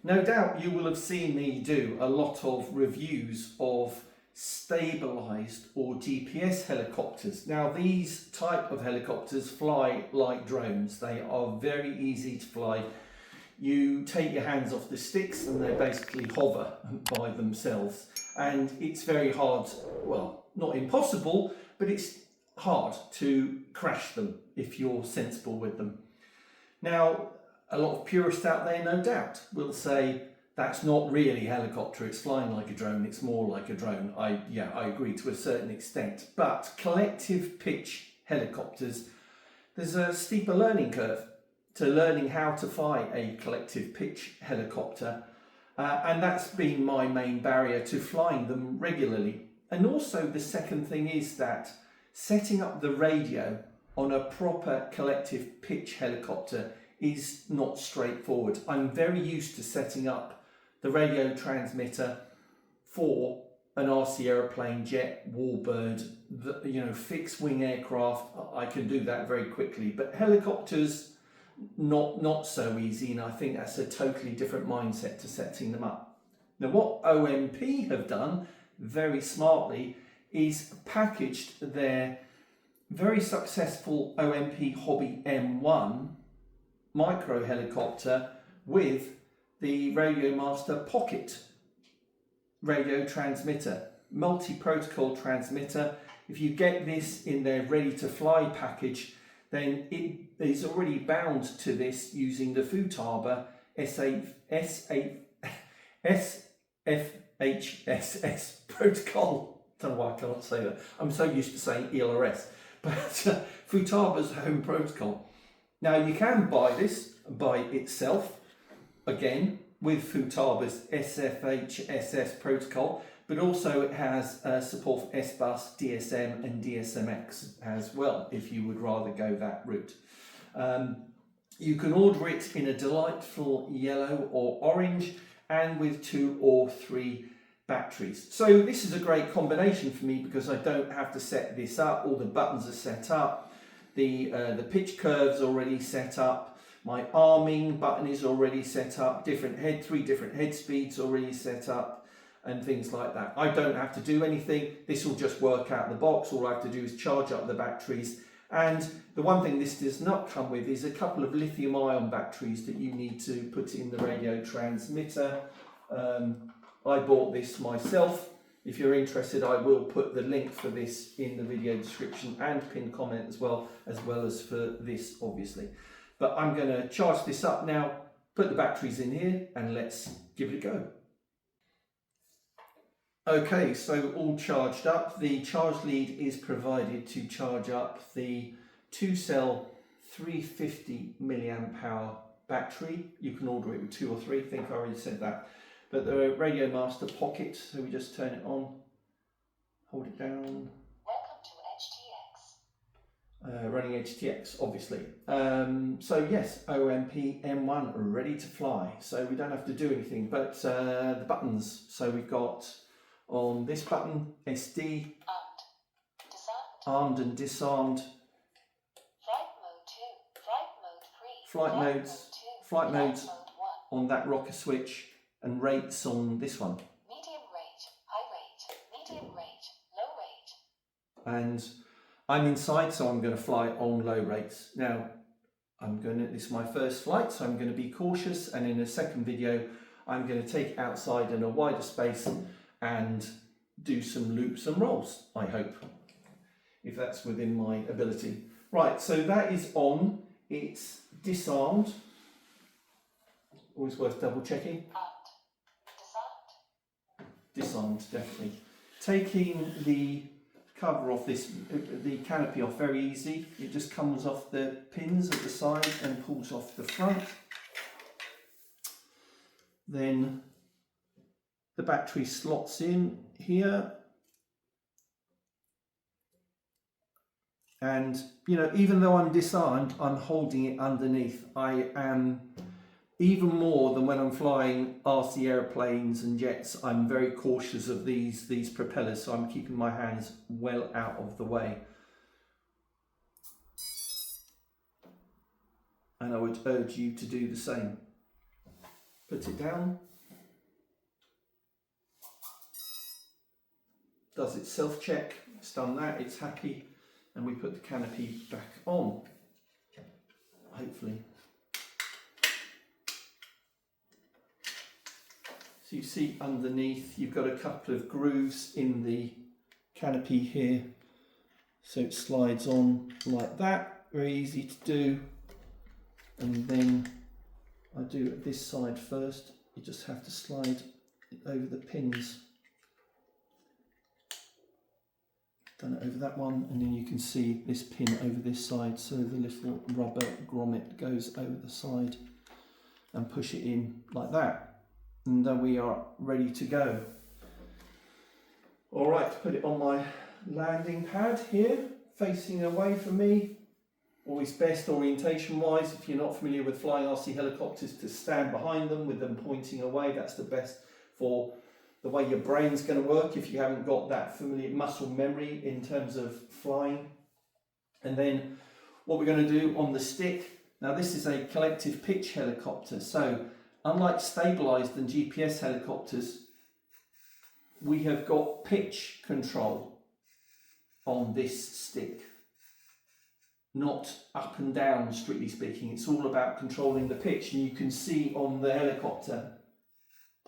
No doubt you will have seen me do a lot of reviews of stabilised or GPS helicopters. Now these type of helicopters fly like drones. They are very easy to fly. You take your hands off the sticks and they basically hover by themselves, and it's very hard, well, not impossible, but it's hard to crash them if you're sensible with them. Now, a lot of purists out there, no doubt, will say that's not really a helicopter, it's flying like a drone, it's more like a drone. I agree to a certain extent, but collective pitch helicopters, there's a steeper learning curve to learning how to fly a collective pitch helicopter, and that's been my main barrier to flying them regularly. And also the second thing is that setting up the radio on a proper collective pitch helicopter is not straightforward. I'm very used to setting up the radio transmitter for an RC aeroplane, jet, warbird, fixed wing aircraft. I can do that very quickly, but helicopters, not so easy, and I think that's a totally different mindset to setting them up. Now what OMP have done very smartly is packaged their very successful OMPHobby M1 micro helicopter with the RadioMaster Pocket radio transmitter, multi-protocol transmitter. If you get this in their ready to fly package, then it is already bound to this using the OMPHobby SFHSS protocol. I don't know why I can't say that. I'm so used to saying ELRS, but OMPHobby's home protocol. Now you can buy this by itself, again with OMPHobby's SFHSS protocol, but also it has support for S-Bus, DSM and DSMX as well, if you would rather go that route. You can order it in a delightful yellow or orange and with 2 or 3 batteries. So this is a great combination for me because I don't have to set this up. All the buttons are set up, the pitch curves already set up, my arming button is already set up, 3 different head speeds already set up, and things like that. I don't have to do anything. This will just work out the box. All I have to do is charge up the batteries. And the one thing this does not come with is a couple of lithium-ion batteries that you need to put in the radio transmitter. I bought this myself. If you're interested, I will put the link for this in the video description and pinned comment as well as for this, obviously. But I'm going to charge this up now, put the batteries in here, and let's give it a go. Okay, so all charged up. The charge lead is provided to charge up the 2-cell 350 milliamp hour battery. You can order it with 2 or 3, I think I already said that. But the RadioMaster Pocket, so we just turn it on, hold it down. Welcome to HT-X. Running HT-X, obviously. So yes, OMP M1 ready to fly. So we don't have to do anything, but the buttons. So we've got on this button, SD, armed and disarmed, Flight mode 2, flight mode 3, flight modes, flight modes mode 1, on that rocker switch, and rates on this one. medium rate, high rate, medium rate, low rate. And I'm inside, so I'm going to fly on low rates. Now, this is my first flight, so I'm going to be cautious, and in a second video, I'm going to take it outside in a wider space and do some loops and rolls, I hope, if that's within my ability. Right, so that is on, it's disarmed, always worth double checking. Disarmed, definitely. Taking the cover off this, the canopy off, very easy. It just comes off the pins at the side and pulls off the front. Then the battery slots in here, and even though I'm disarmed, I'm holding it underneath. I am, even more than when I'm flying RC airplanes and jets, I'm very cautious of these propellers, so I'm keeping my hands well out of the way. And I would urge you to do the same. Put it down. Does its self-check. It's done that, it's happy. And we put the canopy back on, hopefully. So you see underneath you've got a couple of grooves in the canopy here. So it slides on like that, very easy to do. And then I do it this side first. You just have to slide it over the pins. Done it over that one, and then you can see this pin over this side, so the little rubber grommet goes over the side, and push it in like that, and then we are ready to go. All right, put it on my landing pad here, facing away from me. Always best orientation wise, if you're not familiar with flying RC helicopters, to stand behind them with them pointing away. That's the best for the way your brain's going to work if you haven't got that familiar muscle memory in terms of flying. And then what we're going to do on the stick, now this is a collective pitch helicopter, so unlike stabilised and GPS helicopters, we have got pitch control on this stick, not up and down strictly speaking. It's all about controlling the pitch, and you can see on the helicopter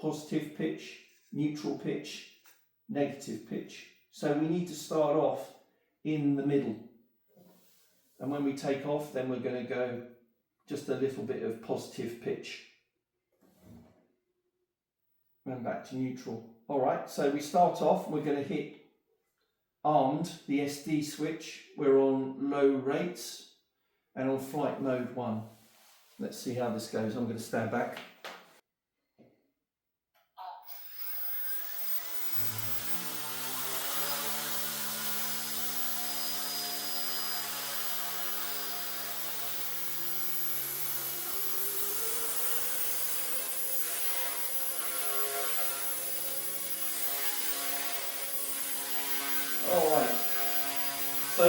positive pitch, neutral pitch, negative pitch. So we need to start off in the middle, and when we take off then we're going to go just a little bit of positive pitch and back to neutral. Alright, so we start off, we're going to hit armed, the SD switch. We're on low rates and on flight mode 1. Let's see how this goes. I'm going to stand back. Alright, so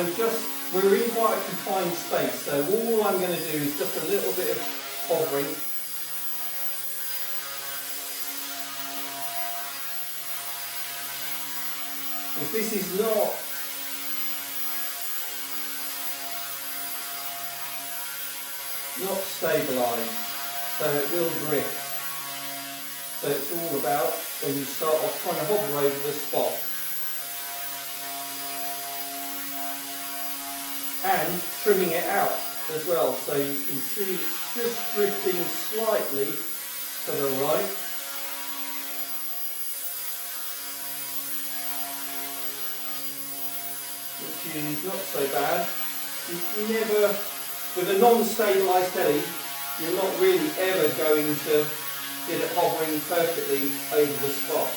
we're in quite a confined space, so all I'm going to do is just a little bit of hovering. If this is not stabilised, so it will drift. So it's all about when you start off trying to hover over the spot. And trimming it out as well, so you can see it's just drifting slightly to the right. Which is not so bad. You never, with a non-stabilised heli, you're not really ever going to get it hovering perfectly over the spot.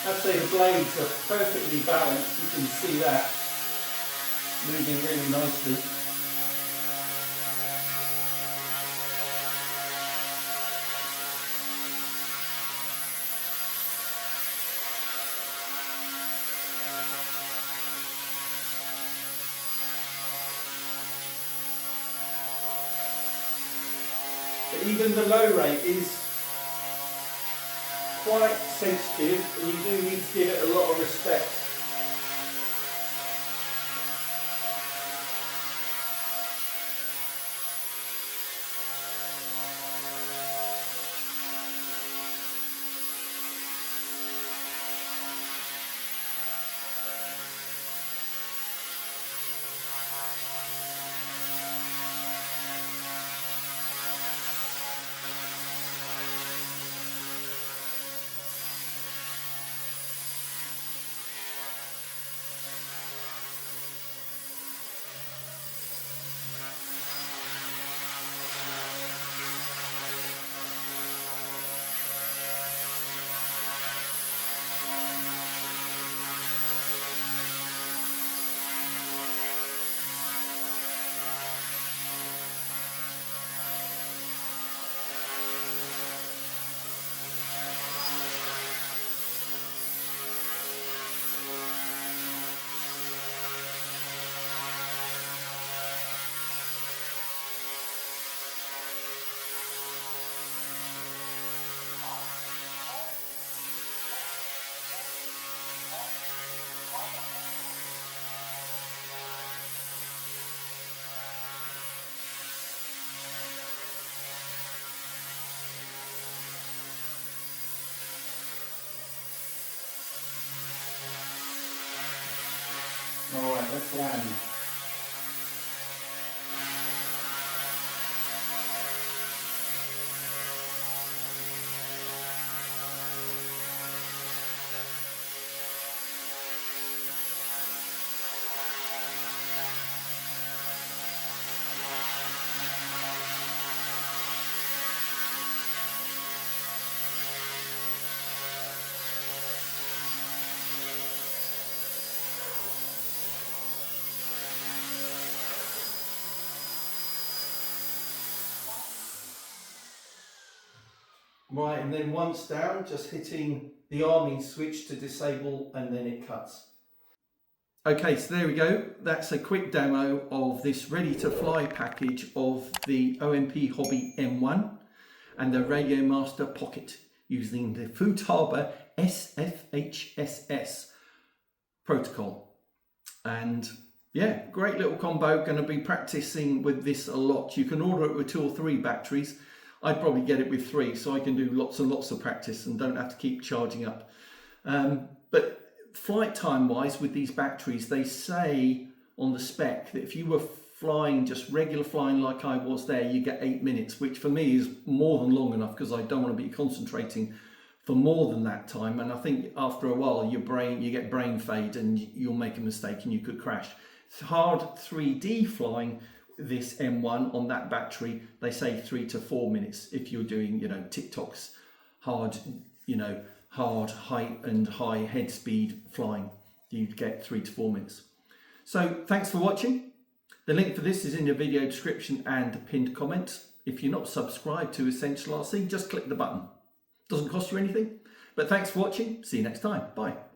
I'd say the blades are perfectly balanced, you can see that, moving really nicely. But even the low rate is quite sensitive, and you do need to give it a lot of respect. plan. Right, and then once down, just hitting the arming switch to disable, and then it cuts. Okay, so there we go. That's a quick demo of this ready to fly package of the OMPHobby M1 and the RadioMaster Pocket using the OMPHobby SFHSS protocol. And yeah, great little combo. Going to be practicing with this a lot. You can order it with 2 or 3 batteries. I'd probably get it with 3, so I can do lots and lots of practice and don't have to keep charging up. But flight time wise with these batteries, they say on the spec that if you were flying just regular flying like I was there, you get 8 minutes, which for me is more than long enough because I don't want to be concentrating for more than that time. And I think after a while you get brain fade and you'll make a mistake and you could crash. It's hard 3D flying this M1 on that battery, they say 3 to 4 minutes. If you're doing, TikToks, hard height and high head speed flying, you'd get 3 to 4 minutes. So thanks for watching. The link for this is in the video description and pinned comments. If you're not subscribed to Essential RC, just click the button. Doesn't cost you anything. But thanks for watching. See you next time. Bye.